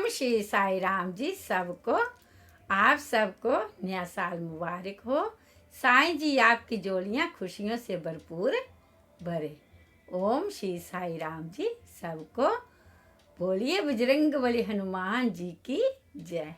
ओम श्री साई राम जी सबको, आप सबको नया साल मुबारक हो। साईं जी आपकी जोड़ियाँ खुशियों से भरपूर भरे। ओम श्री साई राम जी सबको। बोलिए बजरंग बली हनुमान जी की जय।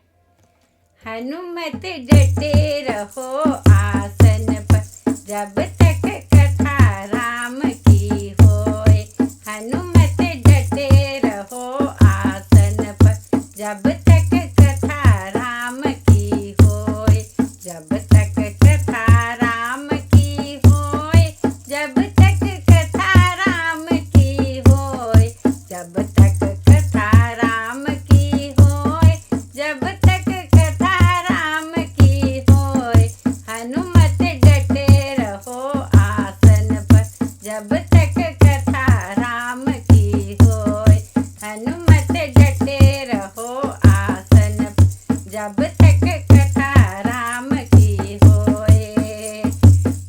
हनुमत डटे रहो आसन पर, जब तक कथा राम की होए। हनुमत डटे रहो आसन पर, जब तक कथा राम की होए। जब तक कथा राम की होए, जब तक कथा राम की होए। जब तक कथा राम की होए, जब तक कथा राम की होए। हनुमत डटे रहो आसन पर, जब तक कथा राम की होए। हनुमत डटे रहो आसन पर, जब तक कथा राम की होए।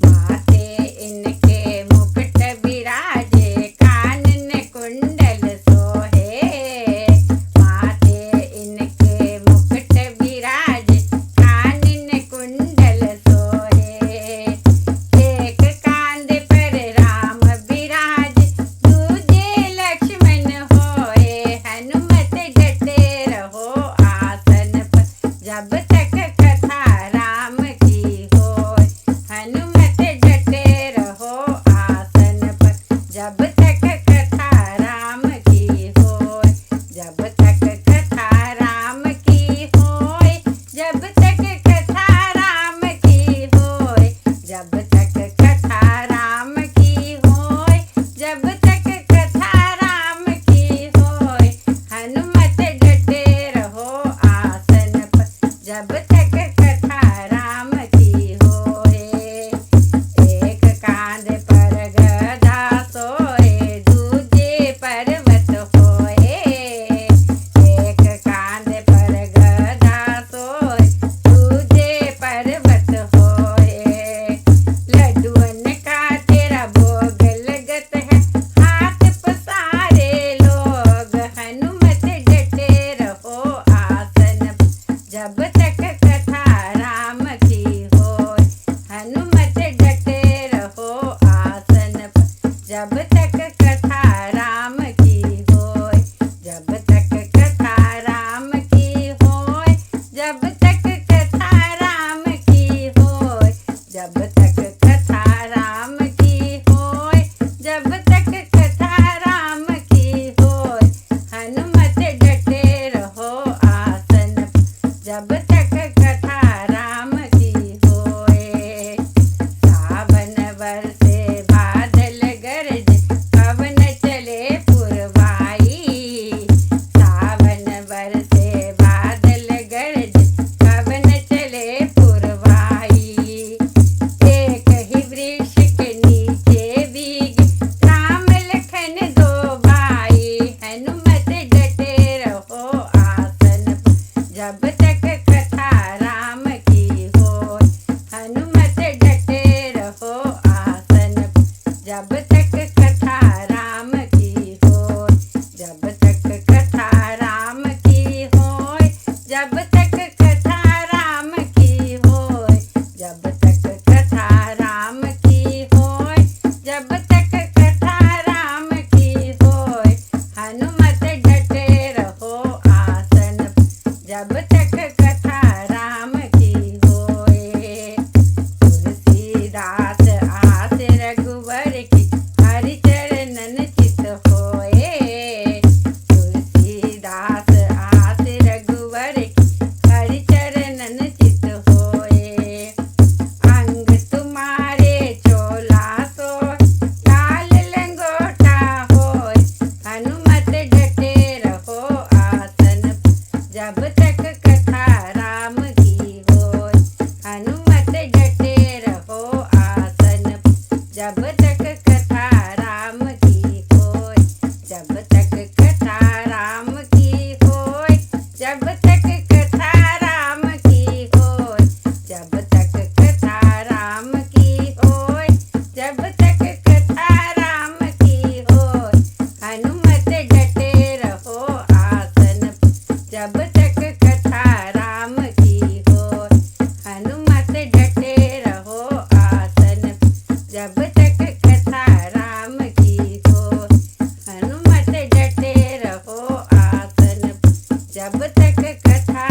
माथे इनके मुकुट विराजे, कानन कुंडल सोहे। माथे इनके मुकुट विराजे, कानन कुंडल सोहे। एक कांध पर राम विराजे, दूजे लक्ष्मण होए। हनुमत डटे रहो आसन पर, जब तक कथा राम की होए। हनुमत डटे रहो आसन पर, जब तक कथा राम की होए। जब तक कथा राम की होए, जब तक कथा राम की होए। जब तक कथा राम की होए, जब तक कथा राम की होए। हनुमत डटे रहो आसन पर, जब तक कथा राम की होए। एक कांध पर गधा सोए, दूजे पर्वत होए। एक कांध पर गधा सोए, दूजे पर्वत होए। लड्डुअन का तेरा भोग लगत है, हाथ पसारे लोग। हनुमत डटे रहो आसन पर, जब तक कथा राम की होए। हनुमत डटे रहो आसन पर, जब तक कथा राम की होए। जब तक कथा राम की होए, जब तक कथा राम की होए। जब तक कथा राम की होए, जब तक कथा राम की होए। हनुमत डटे रहो आसन पर, जब तक कथा राम की होए। सावन बरसे बादल गरजे, पवन चले पुरवाई। सावन बरसे बादल गरजे, पवन चले पुरवाई। एक ही वृक्ष के नीचे भीगे, राम लखन दो भाई। हनुमत डटे रहो आसन पर, जब तक कथा राम की होए। हनुमत डटे रहो आसन पर, जब तक कथा राम की होए। जब तक कथा राम की होए, जब तक कथा राम की होए। जब तक कथा राम की होए, जब तक कथा राम की होए। हनुमत डटे रहो आसन पर, जब तक कथा राम की होए। तुलसीदास आस रघुवर की, हरि चरणन चित होए। तुलसीदास आस रघुवर की, हरि चरणन चित होए। अंग तुम्हारे चोला सोए, लाल लंगोटा होए। हनुमत डटे रहो आसन पर, जब तक जब तक कथा राम की हो। हनुमत डटे रहो आसन, जब तक कथा राम की हो। हनुमत डटे रहो आसन, जब तक कथा